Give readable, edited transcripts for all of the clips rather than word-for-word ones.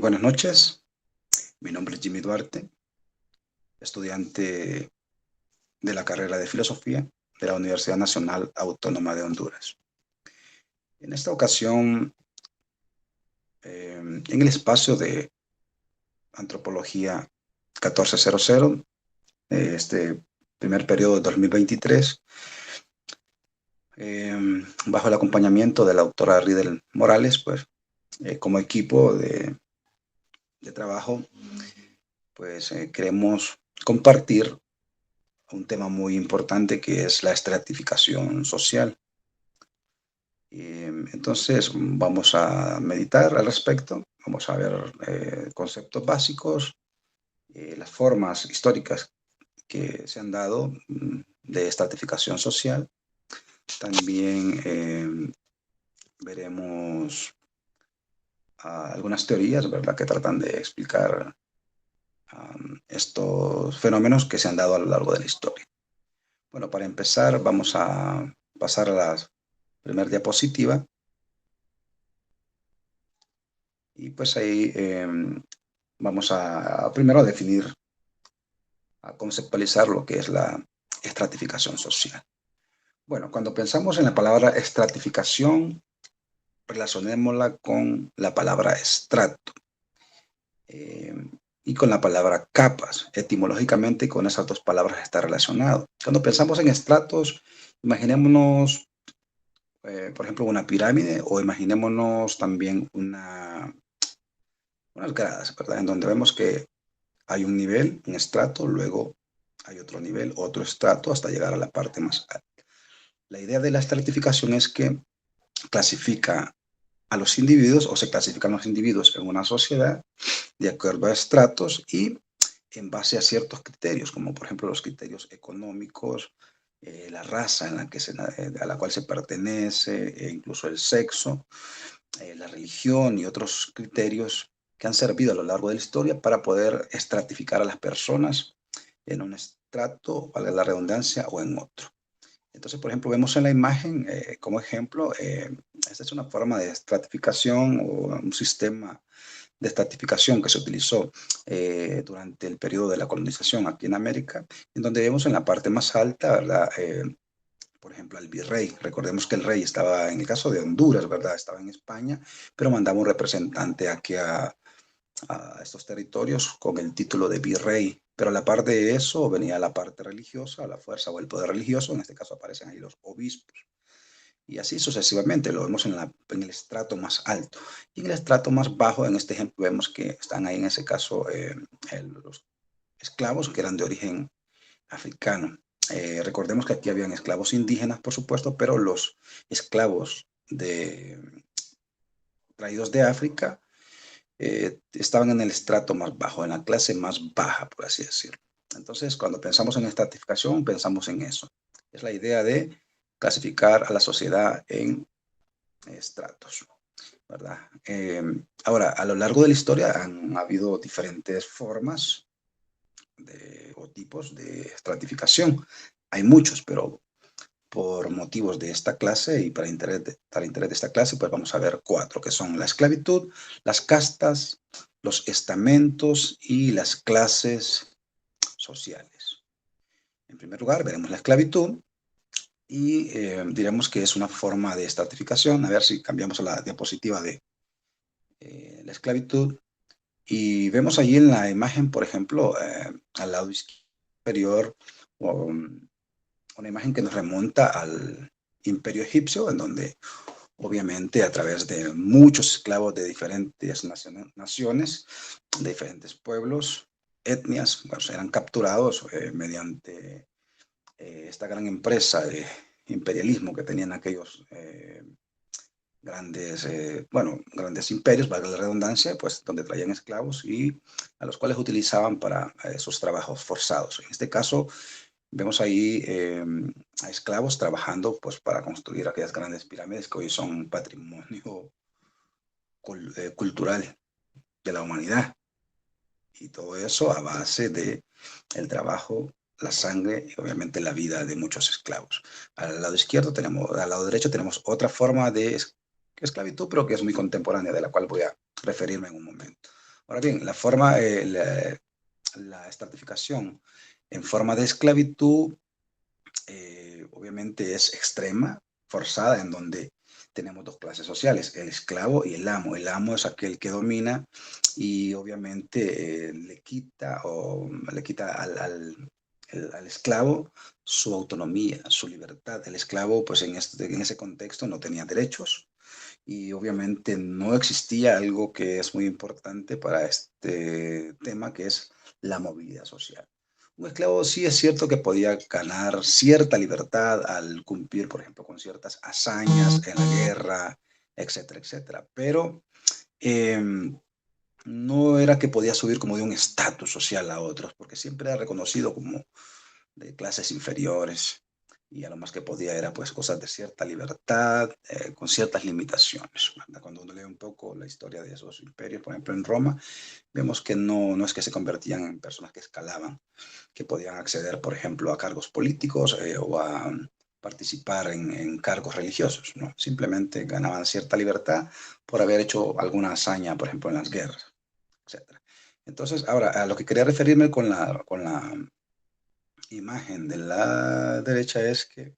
buenas noches, mi nombre es Jimmy Duarte, estudiante de la carrera de Filosofía de la Universidad Nacional Autónoma de Honduras. En esta ocasión, en el espacio de Antropología 1400, este primer periodo de 2023, bajo el acompañamiento de la autora Ridel Morales, pues como equipo de trabajo, pues queremos compartir un tema muy importante que es la estratificación social. Entonces vamos a meditar al respecto, vamos a ver conceptos básicos, las formas históricas que se han dado de estratificación social. También veremos algunas teorías, ¿verdad?, que tratan de explicar estos fenómenos que se han dado a lo largo de la historia. Bueno, para empezar vamos a pasar a la primera diapositiva. Y pues ahí vamos a primero a definir, a conceptualizar lo que es la estratificación social. Bueno, cuando pensamos en la palabra estratificación, relacionémosla con la palabra estrato y con la palabra capas. Etimológicamente, con esas dos palabras está relacionado. Cuando pensamos en estratos, imaginémonos, por ejemplo, una pirámide, o imaginémonos también unas gradas, ¿verdad?, en donde vemos que hay un nivel, un estrato, luego hay otro nivel, otro estrato, hasta llegar a la parte más alta. La idea de la estratificación es que clasifica a los individuos, o se clasifican los individuos en una sociedad de acuerdo a estratos y en base a ciertos criterios, como por ejemplo los criterios económicos, la raza a la cual se pertenece, e incluso el sexo, la religión y otros criterios que han servido a lo largo de la historia para poder estratificar a las personas en un estrato, valga la redundancia, o en otro. Entonces, por ejemplo, vemos en la imagen, como ejemplo, esta es una forma de estratificación o un sistema de estratificación que se utilizó durante el periodo de la colonización aquí en América, en donde vemos en la parte más alta, ¿verdad? Por ejemplo, al virrey. Recordemos que el rey estaba, en el caso de Honduras, ¿verdad?, estaba en España, pero mandaba un representante aquí a estos territorios con el título de virrey. Pero a la par de eso venía la parte religiosa, la fuerza o el poder religioso. En este caso aparecen ahí los obispos. Y así sucesivamente, lo vemos en el estrato más alto. Y en el estrato más bajo, en este ejemplo, vemos que están ahí en ese caso los esclavos que eran de origen africano. Recordemos que aquí habían esclavos indígenas, por supuesto, pero los esclavos traídos de África estaban en el estrato más bajo, en la clase más baja, por así decirlo. Entonces, cuando pensamos en estratificación, pensamos en eso. Es la idea de clasificar a la sociedad en estratos, ¿verdad? Ahora, a lo largo de la historia han habido diferentes formas o tipos de estratificación. Hay muchos, pero por motivos de esta clase y para interés de esta clase, pues vamos a ver cuatro, que son la esclavitud, las castas, los estamentos y las clases sociales. En primer lugar, veremos la esclavitud y diremos que es una forma de estratificación. A ver si cambiamos a la diapositiva de la esclavitud. Y vemos allí en la imagen, por ejemplo, al lado superior, una imagen que nos remonta al Imperio Egipcio, en donde obviamente a través de muchos esclavos de diferentes naciones, de diferentes pueblos, etnias, bueno, eran capturados mediante esta gran empresa de imperialismo que tenían aquellos grandes imperios, valga la redundancia, pues donde traían esclavos y a los cuales utilizaban para esos trabajos forzados. En este caso, vemos ahí a esclavos trabajando pues para construir aquellas grandes pirámides que hoy son patrimonio cultural de la humanidad. Y todo eso a base de el trabajo, la sangre y obviamente la vida de muchos esclavos. Al lado izquierdo tenemos, al lado derecho tenemos otra forma de esclavitud, pero que es muy contemporánea, de la cual voy a referirme en un momento. Ahora bien, la estratificación en forma de esclavitud obviamente es extrema, forzada, en donde tenemos dos clases sociales, el esclavo y el amo. El amo es aquel que domina y obviamente le quita al esclavo su autonomía, su libertad. El esclavo, pues en ese contexto no tenía derechos y obviamente no existía algo que es muy importante para este tema, que es la movilidad social. Un esclavo sí es cierto que podía ganar cierta libertad al cumplir, por ejemplo, con ciertas hazañas en la guerra, etcétera, etcétera. Pero eh, no era que podía subir como de un estatus social a otros, porque siempre era reconocido como de clases inferiores y a lo más que podía era pues cosas de cierta libertad, con ciertas limitaciones, ¿verdad? Cuando uno lee un poco la historia de esos imperios, por ejemplo en Roma, vemos que no es que se convertían en personas que escalaban, que podían acceder, por ejemplo, a cargos políticos o a participar en cargos religiosos, ¿no? Simplemente ganaban cierta libertad por haber hecho alguna hazaña, por ejemplo, en las guerras, etcétera. Entonces, ahora, a lo que quería referirme con la imagen de la derecha es que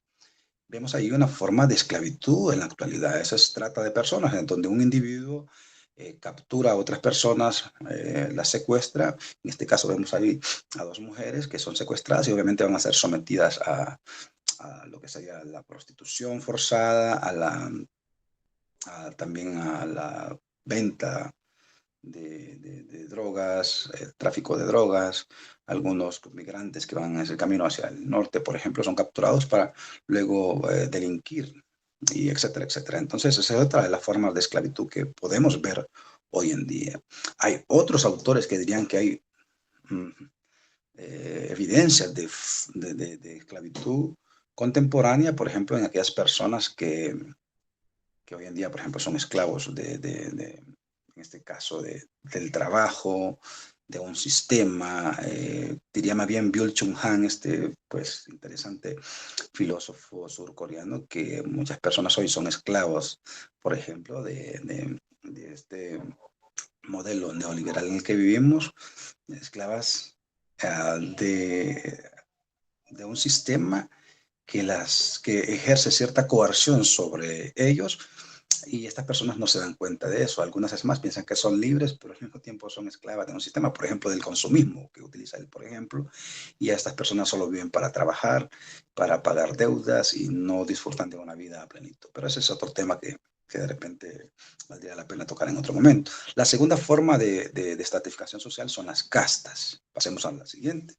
vemos ahí una forma de esclavitud en la actualidad. Eso es trata de personas, en donde un individuo captura a otras personas, las secuestra. En este caso vemos ahí a dos mujeres que son secuestradas y obviamente van a ser sometidas a lo que sería la prostitución forzada, también a la venta de drogas, el tráfico de drogas. Algunos migrantes que van en ese camino hacia el norte, por ejemplo, son capturados para luego delinquir, y etcétera, etcétera. Entonces, esa es otra de las formas de esclavitud que podemos ver hoy en día. Hay otros autores que dirían que hay mm, evidencias de esclavitud contemporánea, por ejemplo, en aquellas personas que hoy en día, por ejemplo, son esclavos en este caso, del trabajo, de un sistema. Diría más bien Byul-Chul Han, este pues interesante filósofo surcoreano, que muchas personas hoy son esclavos, por ejemplo, de este modelo neoliberal en el que vivimos, esclavas de un sistema que ejerce cierta coerción sobre ellos y estas personas no se dan cuenta de eso. Algunas es más piensan que son libres, pero al mismo tiempo son esclavas de un sistema, por ejemplo, del consumismo que utiliza él, por ejemplo, y a estas personas solo viven para trabajar, para pagar deudas y no disfrutan de una vida a plenitud. Pero ese es otro tema que de repente valdría la pena tocar en otro momento. La segunda forma de estratificación social son las castas. Pasemos a la siguiente.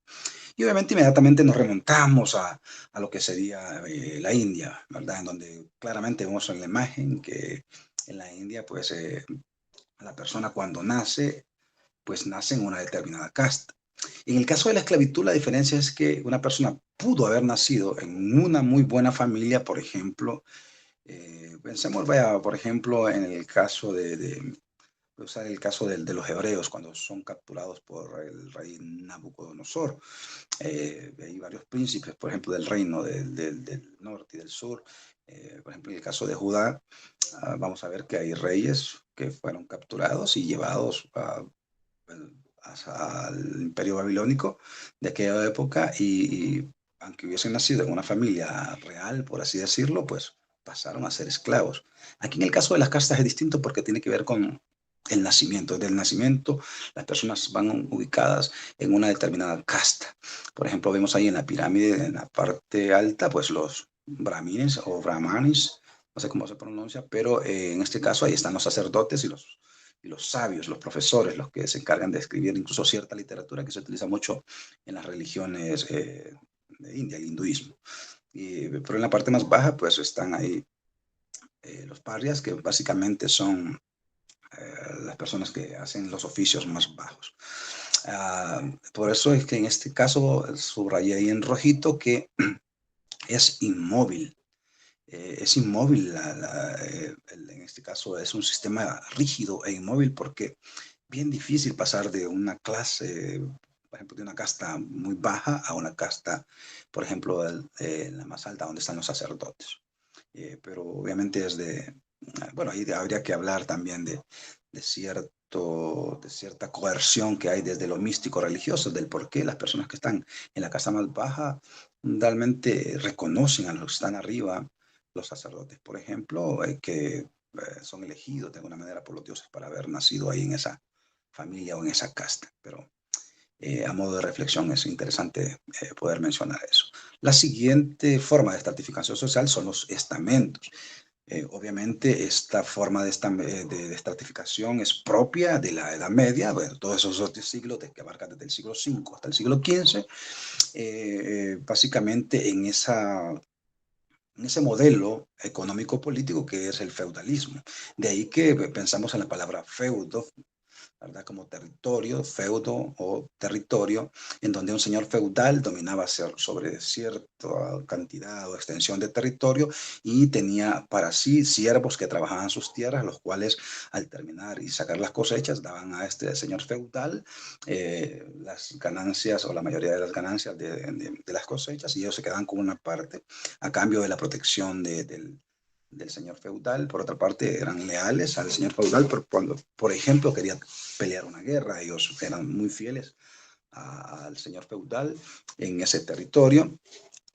Y obviamente inmediatamente nos remontamos a lo que sería la India, ¿verdad? En donde claramente vemos en la imagen que en la India, pues la persona cuando nace, pues nace en una determinada casta. En el caso de la esclavitud, la diferencia es que una persona pudo haber nacido en una muy buena familia, por ejemplo, pensemos, vaya, por ejemplo, en el caso voy a usar el caso de los hebreos cuando son capturados por el rey Nabucodonosor. Hay varios príncipes, por ejemplo, del reino del norte y del sur. Por ejemplo, en el caso de Judá, vamos a ver que hay reyes que fueron capturados y llevados al imperio babilónico de aquella época y aunque hubiesen nacido en una familia real, por así decirlo, pues pasaron a ser esclavos. Aquí en el caso de las castas es distinto porque tiene que ver con el nacimiento. Desde el nacimiento, las personas van ubicadas en una determinada casta. Por ejemplo, vemos ahí en la pirámide, en la parte alta, pues los brahmines o brahmanes, no sé cómo se pronuncia, pero en este caso ahí están los sacerdotes y los sabios, los profesores, los que se encargan de escribir incluso cierta literatura que se utiliza mucho en las religiones de India, el hinduismo. Pero en la parte más baja, pues están ahí los parias, que básicamente son las personas que hacen los oficios más bajos. Por eso es que en este caso subrayé ahí en rojito que es inmóvil. Es inmóvil, en este caso es un sistema rígido e inmóvil porque bien difícil pasar de una clase, por ejemplo, de una casta muy baja a una casta, por ejemplo, la más alta donde están los sacerdotes. Pero obviamente bueno, ahí habría que hablar también de ciertos de cierta coerción que hay desde lo místico religioso, del por qué las personas que están en la casa más baja realmente reconocen a los que están arriba, los sacerdotes, por ejemplo, son elegidos de alguna manera por los dioses para haber nacido ahí en esa familia o en esa casta. Pero a modo de reflexión es interesante poder mencionar eso. La siguiente forma de estratificación social son los estamentos. Obviamente esta forma de estratificación es propia de la Edad Media, bueno, todos esos otros siglos que abarcan desde el siglo V hasta el siglo XV, básicamente en ese modelo económico-político que es el feudalismo. De ahí que pensamos en la palabra feudo, ¿verdad? Como territorio, feudo o territorio, en donde un señor feudal dominaba sobre cierta cantidad o extensión de territorio y tenía para sí siervos que trabajaban sus tierras, los cuales al terminar y sacar las cosechas daban a este señor feudal las ganancias o la mayoría de las ganancias de las cosechas, y ellos se quedaban con una parte a cambio de la protección del señor feudal. Por otra parte, eran leales al señor feudal, pero cuando, por ejemplo, quería pelear una guerra, ellos eran muy fieles al señor feudal en ese territorio.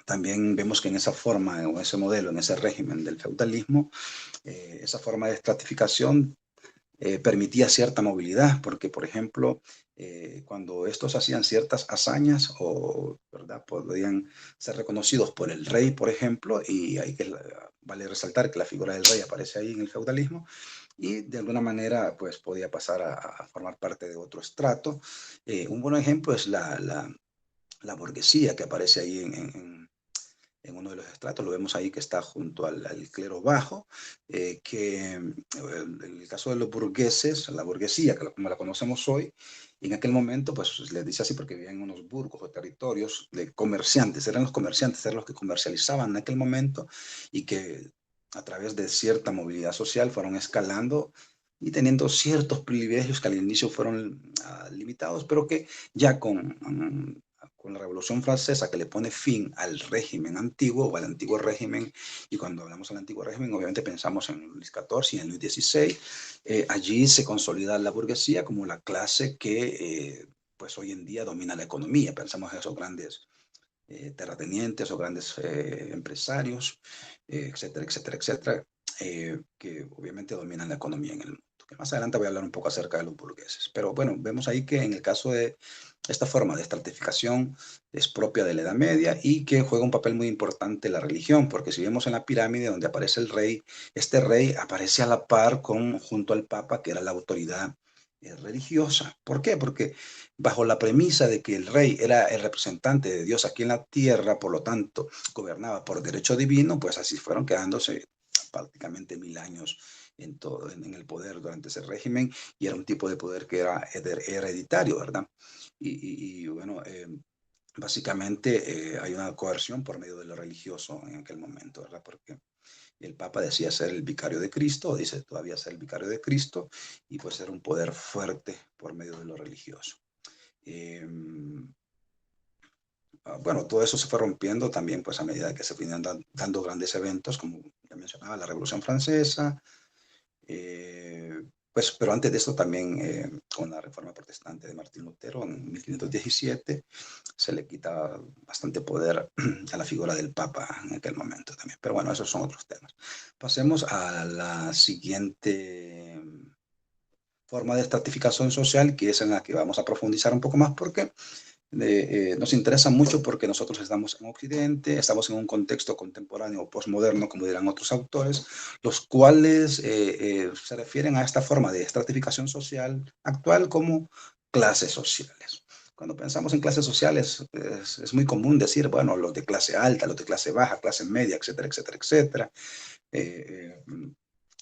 También vemos que en esa forma, o ese modelo, en ese régimen del feudalismo, esa forma de estratificación permitía cierta movilidad, porque, por ejemplo, cuando estos hacían ciertas hazañas o, ¿verdad?, podían ser reconocidos por el rey, por ejemplo, y hay que vale resaltar que la figura del rey aparece ahí en el feudalismo, y de alguna manera pues podía pasar a formar parte de otro estrato. Un buen ejemplo es la burguesía que aparece ahí en uno de los estratos, lo vemos ahí que está junto al clero bajo, que en el caso de los burgueses, la burguesía, como la conocemos hoy, en aquel momento, pues les dice así porque vivían en unos burgos o territorios de comerciantes, eran los comerciantes, eran los que comercializaban en aquel momento y que a través de cierta movilidad social fueron escalando y teniendo ciertos privilegios que al inicio fueron limitados, pero que ya con la Revolución Francesa, que le pone fin al régimen antiguo o al antiguo régimen, y cuando hablamos del antiguo régimen obviamente pensamos en Luis XIV y en Luis XVI, allí se consolida la burguesía como la clase que pues hoy en día domina la economía. Pensamos en esos grandes terratenientes o grandes empresarios, etcétera, etcétera, etcétera, que obviamente dominan la economía en el mundo. Que más adelante voy a hablar un poco acerca de los burgueses. Pero bueno, vemos ahí que en el caso de esta forma de estratificación es propia de la Edad Media y que juega un papel muy importante la religión, porque si vemos en la pirámide donde aparece el rey, este rey aparece a la par junto al Papa, que era la autoridad religiosa. ¿Por qué? Porque bajo la premisa de que el rey era el representante de Dios aquí en la tierra, por lo tanto, gobernaba por derecho divino, pues así fueron quedándose prácticamente 1000 años en el poder durante ese régimen, y era un tipo de poder que era hereditario, ¿verdad? Bueno, básicamente hay una coerción por medio de lo religioso en aquel momento, ¿verdad? Porque el Papa decía ser el vicario de Cristo, o dice todavía ser el vicario de Cristo, y pues era un poder fuerte por medio de lo religioso. Eh, bueno, todo eso se fue rompiendo también pues a medida que se venían dando grandes eventos, como ya mencionaba, la Revolución Francesa, pues, pero antes de esto también con la Reforma Protestante de Martín Lutero en 1517 se le quita bastante poder a la figura del Papa en aquel momento también. Pero bueno, esos son otros temas. Pasemos a la siguiente forma de estratificación social, que es en la que vamos a profundizar un poco más porque nos interesa mucho porque nosotros estamos en Occidente, estamos en un contexto contemporáneo o postmoderno, como dirán otros autores, los cuales se refieren a esta forma de estratificación social actual como clases sociales. Cuando pensamos en clases sociales, es muy común decir, bueno, los de clase alta, los de clase baja, clase media, etcétera, etcétera, etcétera.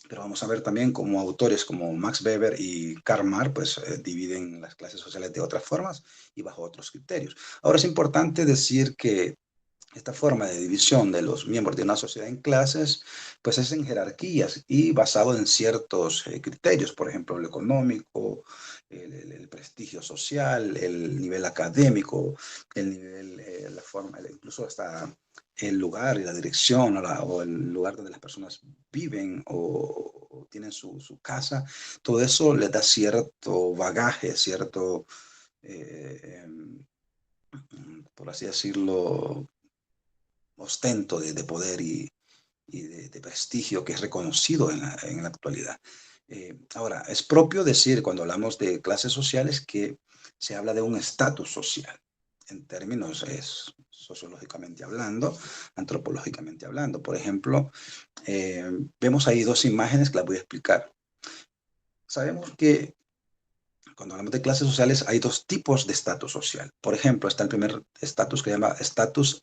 Pero vamos a ver también cómo autores como Max Weber y Karl Marx pues, dividen las clases sociales de otras formas y bajo otros criterios. Ahora es importante decir que esta forma de división de los miembros de una sociedad en clases, pues es en jerarquías y basado en ciertos criterios, por ejemplo, el económico, el prestigio social, el nivel académico, el nivel, la forma, incluso hasta el lugar y la dirección o el lugar donde las personas viven o tienen su casa, todo eso les da cierto bagaje, cierto, por así decirlo, ostento de poder y de prestigio que es reconocido en la actualidad. Ahora, es propio decir cuando hablamos de clases sociales que se habla de un estatus social, en términos sociológicamente hablando, antropológicamente hablando. Por ejemplo, vemos ahí dos imágenes que las voy a explicar. Sabemos que cuando hablamos de clases sociales hay dos tipos de estatus social. Por ejemplo, está el primer estatus que se llama estatus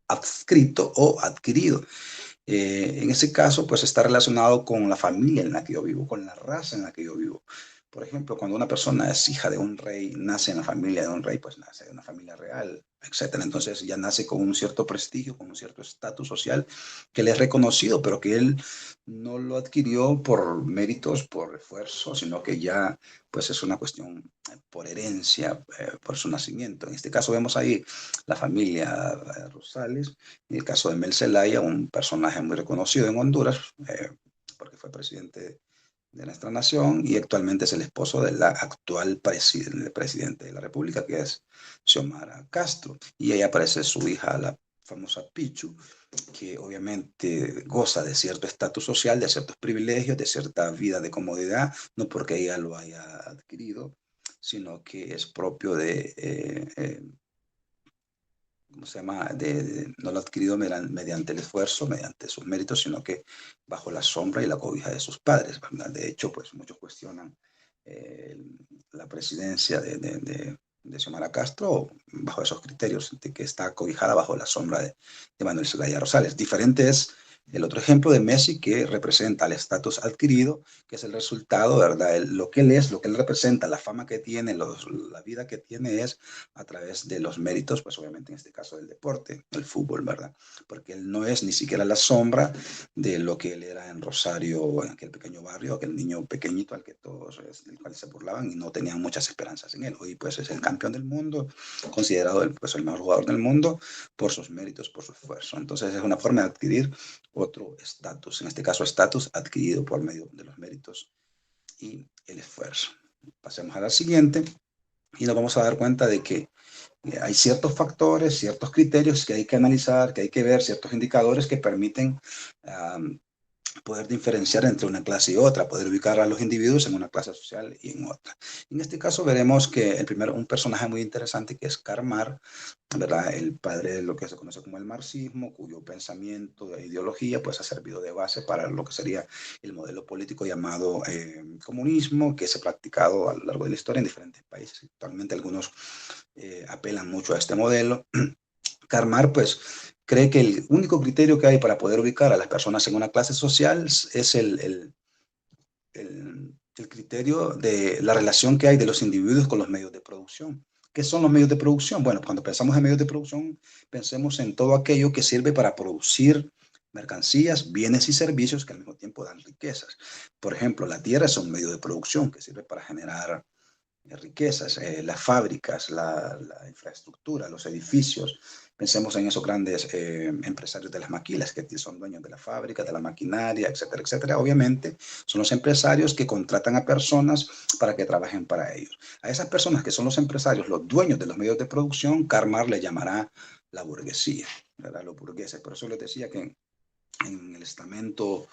adscrito o adquirido. En ese caso, pues está relacionado con la familia en la que yo vivo, con la raza en la que yo vivo. Por ejemplo, cuando una persona es hija de un rey, nace en la familia de un rey, pues nace de una familia real, etcétera. Entonces ya nace con un cierto prestigio, con un cierto estatus social que le es reconocido, pero que él no lo adquirió por méritos, por esfuerzo, sino que ya pues es una cuestión por herencia, por su nacimiento. En este caso vemos ahí la familia Rosales. En el caso de Mel Zelaya, un personaje muy reconocido en Honduras, porque fue presidente de nuestra nación y actualmente es el esposo de la actual presidente de la República, que es Xiomara Castro. Y ahí aparece su hija, la famosa Pichu, que obviamente goza de cierto estatus social, de ciertos privilegios, de cierta vida de comodidad, no porque ella lo haya adquirido, sino que es propio de ¿cómo se llama? No lo ha adquirido mediante el esfuerzo, mediante sus méritos, sino que bajo la sombra y la cobija de sus padres, ¿verdad? De hecho, pues muchos cuestionan eh, la presidencia de Xiomara Castro bajo esos criterios, de que está cobijada bajo la sombra de Manuel Zelaya Rosales. Diferente es el otro ejemplo de Messi, que representa el estatus adquirido, que es el resultado, ¿verdad? Lo que él es, lo que él representa, la fama que tiene, la vida que tiene es a través de los méritos, pues obviamente en este caso del deporte, el fútbol, ¿verdad? Porque él no es ni siquiera la sombra de lo que él era en Rosario, en aquel pequeño barrio, aquel niño pequeñito al que todos, del cual se burlaban y no tenían muchas esperanzas en él. Hoy pues es el campeón del mundo, considerado pues, el mejor jugador del mundo por sus méritos, por su esfuerzo. Entonces es una forma de adquirir otro estatus, en este caso estatus adquirido por medio de los méritos y el esfuerzo. Pasemos a la siguiente y nos vamos a dar cuenta de que hay ciertos factores, ciertos criterios que hay que analizar, que hay que ver, ciertos indicadores que permiten poder diferenciar entre una clase y otra, poder ubicar a los individuos en una clase social y en otra. En este caso veremos que un personaje muy interesante que es Karl Marx, ¿verdad? El padre de lo que se conoce como el marxismo, cuyo pensamiento e ideología pues ha servido de base para lo que sería el modelo político llamado comunismo, que se ha practicado a lo largo de la historia en diferentes países. Actualmente algunos apelan mucho a este modelo. Karl Marx, pues, cree que el único criterio que hay para poder ubicar a las personas en una clase social es el criterio de la relación que hay de los individuos con los medios de producción. ¿Qué son los medios de producción? Bueno, cuando pensamos en medios de producción, pensemos en todo aquello que sirve para producir mercancías, bienes y servicios que al mismo tiempo dan riquezas. Por ejemplo, la tierra es un medio de producción que sirve para generar riquezas, las fábricas, la infraestructura, los edificios. Pensemos en esos grandes empresarios de las maquilas que son dueños de la fábrica, de la maquinaria, etcétera, etcétera. Obviamente son los empresarios que contratan a personas para que trabajen para ellos. A esas personas que son los empresarios, los dueños de los medios de producción, Karl Marx le llamará la burguesía, ¿verdad? Los burgueses. Por eso les decía que en el estamento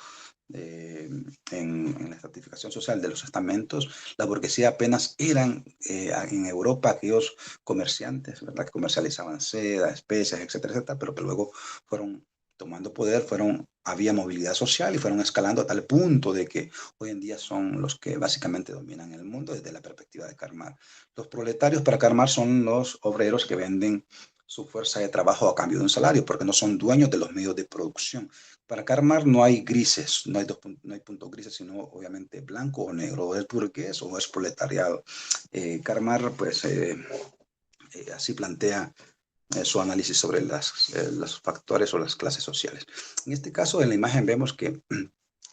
en la estratificación social de los estamentos, la burguesía apenas eran en Europa aquellos comerciantes, ¿verdad? Que comercializaban seda, especias, etcétera, etcétera, pero que luego fueron tomando poder, había movilidad social y fueron escalando a tal punto de que hoy en día son los que básicamente dominan el mundo desde la perspectiva de Karl Marx. Los proletarios para Karl Marx son los obreros que venden su fuerza de trabajo a cambio de un salario, porque no son dueños de los medios de producción. Para Karl Marx no hay grises, no hay puntos grises, sino obviamente blanco o negro, o es burgués o es proletariado. Karl Marx, pues, así plantea su análisis sobre los factores o las clases sociales. En este caso, en la imagen vemos que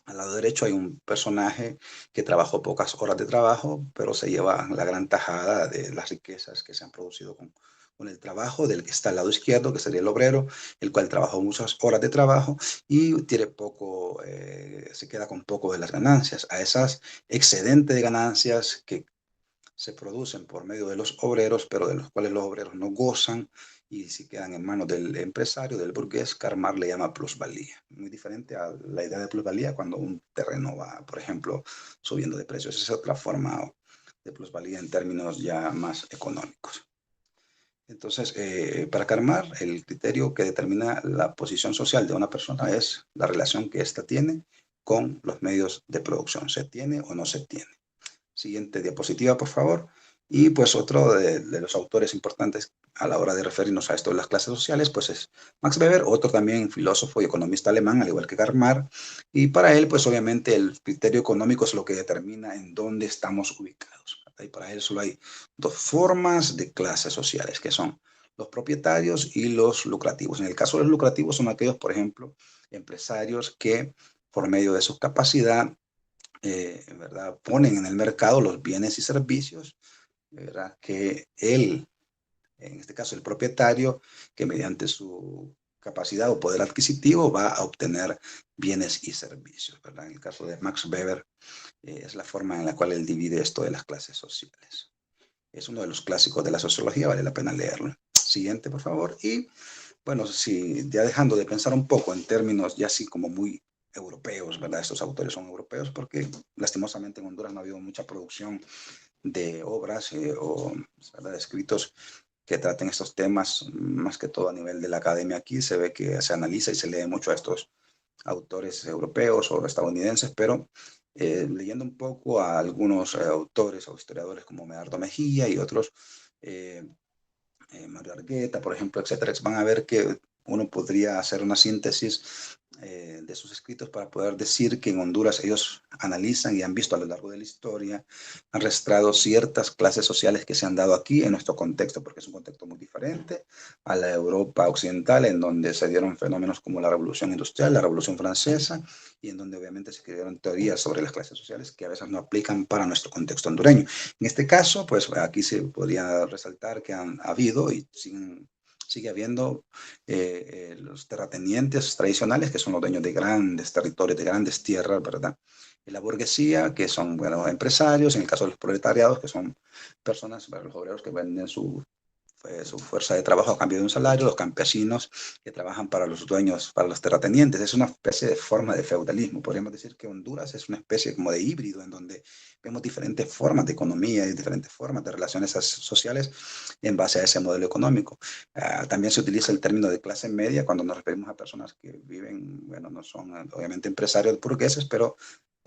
al lado derecho hay un personaje que trabajó pocas horas de trabajo, pero se lleva la gran tajada de las riquezas que se han producido con el trabajo del que está al lado izquierdo, que sería el obrero, el cual trabaja muchas horas de trabajo y tiene poco, se queda con poco de las ganancias. A esas excedentes de ganancias que se producen por medio de los obreros, pero de los cuales los obreros no gozan y si quedan en manos del empresario, del burgués, Karl le llama plusvalía. Muy diferente a la idea de plusvalía cuando un terreno va, por ejemplo, subiendo de precios. Esa es otra forma de plusvalía en términos ya más económicos. Entonces, para Karl el criterio que determina la posición social de una persona es la relación que ésta tiene con los medios de producción. ¿Se tiene o no se tiene? Siguiente diapositiva, por favor. Y pues otro de los autores importantes a la hora de referirnos a esto de las clases sociales, pues es Max Weber, otro también filósofo y economista alemán, al igual que Karl Marx. Y para él, pues obviamente el criterio económico es lo que determina en dónde estamos ubicados. Y para él solo hay dos formas de clases sociales, que son los propietarios y los lucrativos. En el caso de los lucrativos son aquellos, por ejemplo, empresarios que por medio de su capacidad ¿verdad? Ponen en el mercado los bienes y servicios, ¿verdad? Que él, en este caso el propietario, que mediante su capacidad o poder adquisitivo va a obtener bienes y servicios, ¿verdad? En el caso de Max Weber, es la forma en la cual él divide esto de las clases sociales. Es uno de los clásicos de la sociología, vale la pena leerlo. Siguiente, por favor. Y bueno, si ya dejando de pensar un poco en términos ya así como muy europeos, ¿verdad? Estos autores son europeos porque lastimosamente en Honduras no ha habido mucha producción de obras o ¿verdad? De escritos que traten estos temas, más que todo a nivel de la academia aquí. Se ve que se analiza y se lee mucho a estos autores europeos o estadounidenses, pero leyendo un poco a algunos autores o historiadores como Medardo Mejía y otros, eh, Mario Argueta, por ejemplo, etcétera, van a ver que uno podría hacer una síntesis de sus escritos para poder decir que en Honduras ellos analizan y han visto a lo largo de la historia, han registrado ciertas clases sociales que se han dado aquí en nuestro contexto, porque es un contexto muy diferente a la Europa occidental, en donde se dieron fenómenos como la Revolución Industrial, la Revolución Francesa, y en donde obviamente se crearon teorías sobre las clases sociales que a veces no aplican para nuestro contexto hondureño. En este caso, pues aquí se podría resaltar que han habido y sigue habiendo los terratenientes tradicionales, que son los dueños de grandes territorios, de grandes tierras, ¿verdad? Y la burguesía, que son, bueno, empresarios, en el caso de los proletariados, que son personas, bueno, los obreros que venden su fuerza de trabajo a cambio de un salario, los campesinos que trabajan para los dueños, para los terratenientes. Es una especie de forma de feudalismo. Podríamos decir que Honduras es una especie como de híbrido en donde vemos diferentes formas de economía y diferentes formas de relaciones sociales en base a ese modelo económico. También se utiliza el término de clase media cuando nos referimos a personas que viven, bueno, no son obviamente empresarios burgueses, pero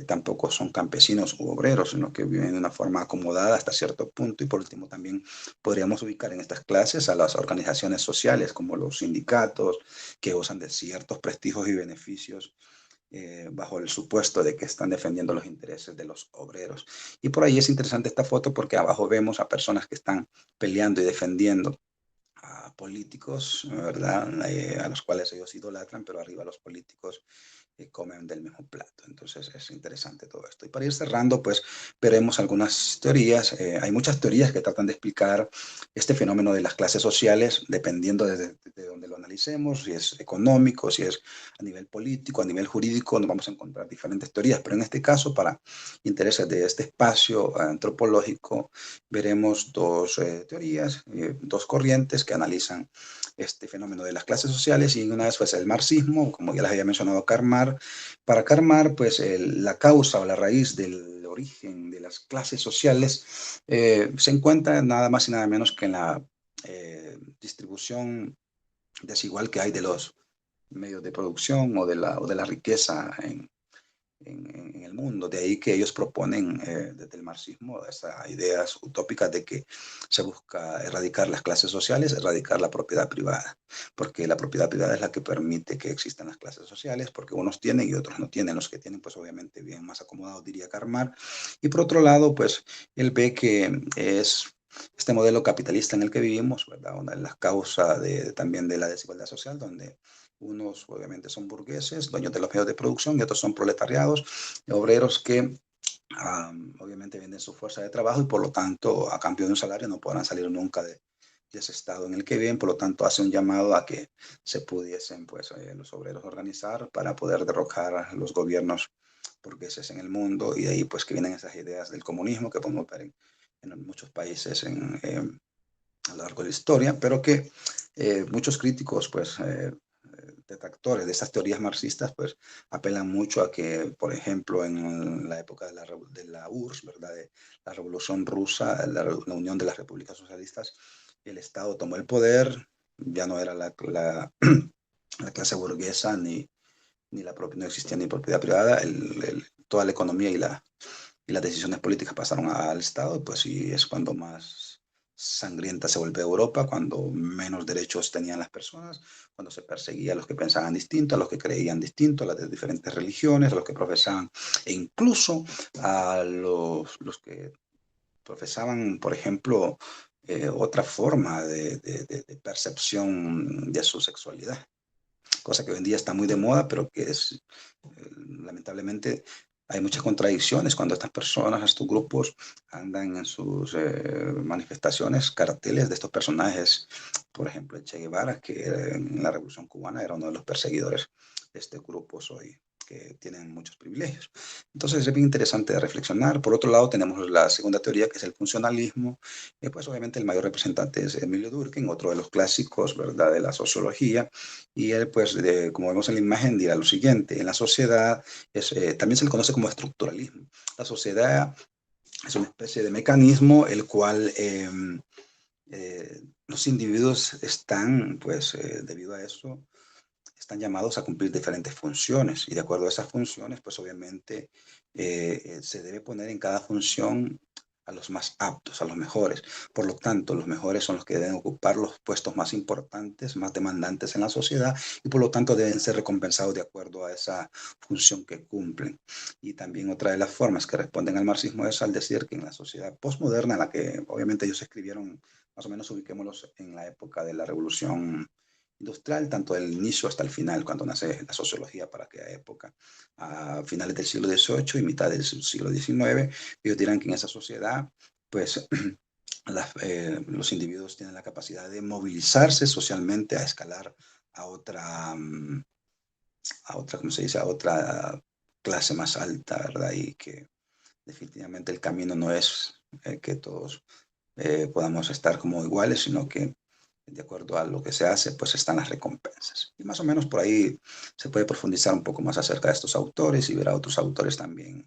tampoco son campesinos u obreros, sino que viven de una forma acomodada hasta cierto punto. Y por último, también podríamos ubicar en estas clases a las organizaciones sociales, como los sindicatos, que gozan de ciertos prestigios y beneficios bajo el supuesto de que están defendiendo los intereses de los obreros. Y por ahí es interesante esta foto porque abajo vemos a personas que están peleando y defendiendo a políticos, ¿verdad? A los cuales ellos idolatran, pero arriba los políticos comen del mismo plato. Entonces es interesante todo esto. Y para ir cerrando, pues veremos algunas teorías. Hay muchas teorías que tratan de explicar este fenómeno de las clases sociales, dependiendo de donde lo analicemos, si es económico, si es a nivel político, a nivel jurídico, nos vamos a encontrar diferentes teorías. Pero en este caso, para intereses de este espacio antropológico, veremos dos teorías, dos corrientes que analizan este fenómeno de las clases sociales y una vez pues el marxismo, como ya les había mencionado Karl Marx. Para Karl Marx, pues la causa o la raíz del origen de las clases sociales se encuentra nada más y nada menos que en la distribución desigual que hay de los medios de producción o de la riqueza en el mundo. De ahí que ellos proponen desde el marxismo esas ideas utópicas de que se busca erradicar las clases sociales, erradicar la propiedad privada, porque la propiedad privada es la que permite que existan las clases sociales, porque unos tienen y otros no tienen. Los que tienen, pues obviamente bien más acomodados, diría Karl Marx. Y por otro lado, pues él ve que es este modelo capitalista en el que vivimos, ¿verdad? Una de las causas también de la desigualdad social, donde unos obviamente son burgueses, dueños de los medios de producción, y otros son proletariados, obreros que obviamente venden su fuerza de trabajo y por lo tanto a cambio de un salario no podrán salir nunca de ese estado en el que viven, por lo tanto hace un llamado a que se pudiesen pues, los obreros organizar para poder derrocar a los gobiernos burgueses en el mundo, y de ahí pues que vienen esas ideas del comunismo que podemos ver en muchos países a lo largo de la historia, pero que muchos críticos pues detractores de estas teorías marxistas, pues apelan mucho a que, por ejemplo, en la época de la URSS, ¿verdad? De la Revolución Rusa, la Unión de las Repúblicas Socialistas, el Estado tomó el poder, ya no era la clase burguesa ni no existía ni propiedad privada, toda la economía y las decisiones políticas pasaron al Estado, pues sí es cuando más sangrienta se volvió Europa, cuando menos derechos tenían las personas, cuando se perseguía a los que pensaban distinto, a los que creían distinto, a las de diferentes religiones, a los que profesaban, e incluso a los que profesaban, por ejemplo, otra forma de percepción de su sexualidad, cosa que hoy en día está muy de moda, pero que es, lamentablemente, hay muchas contradicciones cuando estas personas, estos grupos, andan en sus manifestaciones, carteles de estos personajes, por ejemplo, el Che Guevara, que en la Revolución Cubana era uno de los perseguidores de este grupo hoy, que tienen muchos privilegios. Entonces es bien interesante de reflexionar. Por otro lado, tenemos la segunda teoría, que es el funcionalismo. Pues obviamente el mayor representante es Emilio Durkheim, otro de los clásicos, ¿verdad?, de la sociología, y él, pues, como vemos en la imagen, dirá lo siguiente: en la sociedad también se le conoce como estructuralismo. La sociedad es una especie de mecanismo el cual los individuos están, pues, debido a eso, están llamados a cumplir diferentes funciones, y de acuerdo a esas funciones, pues obviamente se debe poner en cada función a los más aptos, a los mejores. Por lo tanto, los mejores son los que deben ocupar los puestos más importantes, más demandantes en la sociedad, y por lo tanto deben ser recompensados de acuerdo a esa función que cumplen. Y también otra de las formas que responden al marxismo es al decir que en la sociedad postmoderna, en la que obviamente ellos escribieron, más o menos ubiquémoslos en la época de la revolución industrial, tanto del inicio hasta el final, cuando nace la sociología para aquella época, a finales del siglo XVIII y mitad del siglo XIX. Ellos dirán que en esa sociedad, pues, los individuos tienen la capacidad de movilizarse socialmente, a escalar a otra, ¿cómo se dice?, a otra clase más alta, ¿verdad? Y que definitivamente el camino no es que todos podamos estar como iguales, sino que de acuerdo a lo que se hace, pues están las recompensas. Y más o menos por ahí se puede profundizar un poco más acerca de estos autores y ver a otros autores también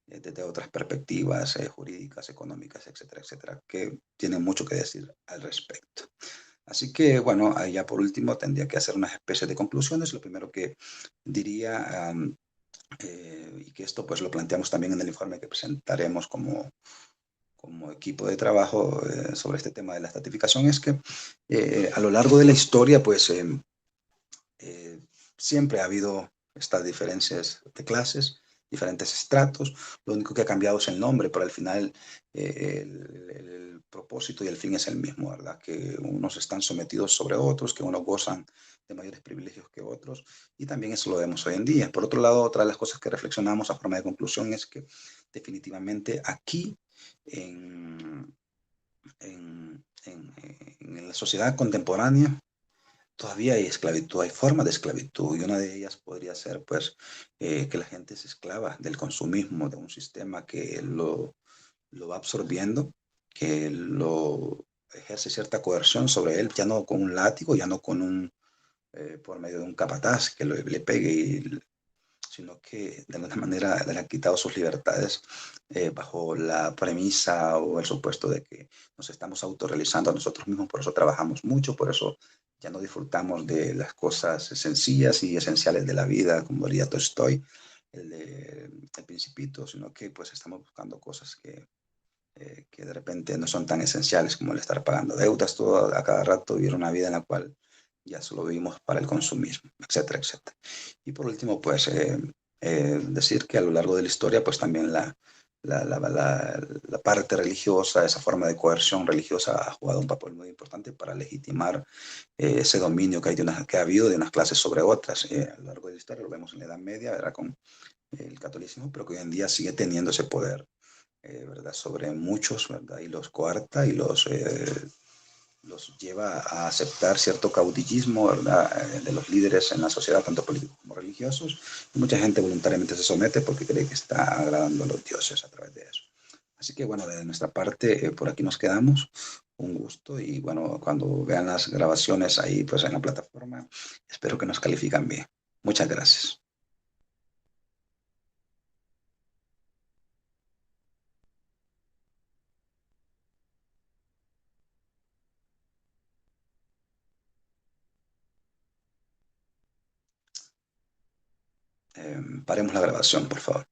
desde otras perspectivas jurídicas, económicas, etcétera, etcétera, que tienen mucho que decir al respecto. Así que, bueno, ahí ya por último tendría que hacer unas especies de conclusiones. Lo primero que diría, y que esto pues lo planteamos también en el informe que presentaremos como equipo de trabajo sobre este tema de la estratificación, es que a lo largo de la historia, pues eh, siempre ha habido estas diferencias de clases, diferentes estratos. Lo único que ha cambiado es el nombre, pero al final el propósito y el fin es el mismo, ¿verdad? Que unos están sometidos sobre otros, que unos gozan de mayores privilegios que otros, y también eso lo vemos hoy en día. Por otro lado, otra de las cosas que reflexionamos a forma de conclusión es que definitivamente aquí en, en la sociedad contemporánea todavía hay esclavitud, hay formas de esclavitud, y una de ellas podría ser, pues, que la gente es esclava del consumismo, de un sistema que lo va absorbiendo, que lo ejerce cierta coerción sobre él, ya no con un látigo, ya no por medio de un capataz que le pegue, sino que de alguna manera le han quitado sus libertades bajo la premisa o el supuesto de que nos estamos autorrealizando a nosotros mismos, por eso trabajamos mucho, por eso ya no disfrutamos de las cosas sencillas y esenciales de la vida, como diría Tolstoy, el Principito, sino que pues estamos buscando cosas que de repente no son tan esenciales, como el estar pagando deudas todo a cada rato, vivir una vida en la cual ya solo vivimos para el consumismo, etcétera, etcétera. Y por último, pues decir que a lo largo de la historia, pues también la parte religiosa, esa forma de coerción religiosa ha jugado un papel muy importante para legitimar ese dominio que ha habido de unas clases sobre otras. A lo largo de la historia lo vemos en la Edad Media, ¿verdad?, con el catolicismo, pero que hoy en día sigue teniendo ese poder, ¿verdad?, sobre muchos, ¿verdad?, y los coarta y los lleva a aceptar cierto caudillismo, ¿verdad? De los líderes en la sociedad, tanto políticos como religiosos. Y mucha gente voluntariamente se somete porque cree que está agradando a los dioses a través de eso. Así que bueno, de nuestra parte, por aquí nos quedamos. Un gusto y bueno, cuando vean las grabaciones ahí, pues en la plataforma, espero que nos califican bien. Muchas gracias. Paremos la grabación, por favor.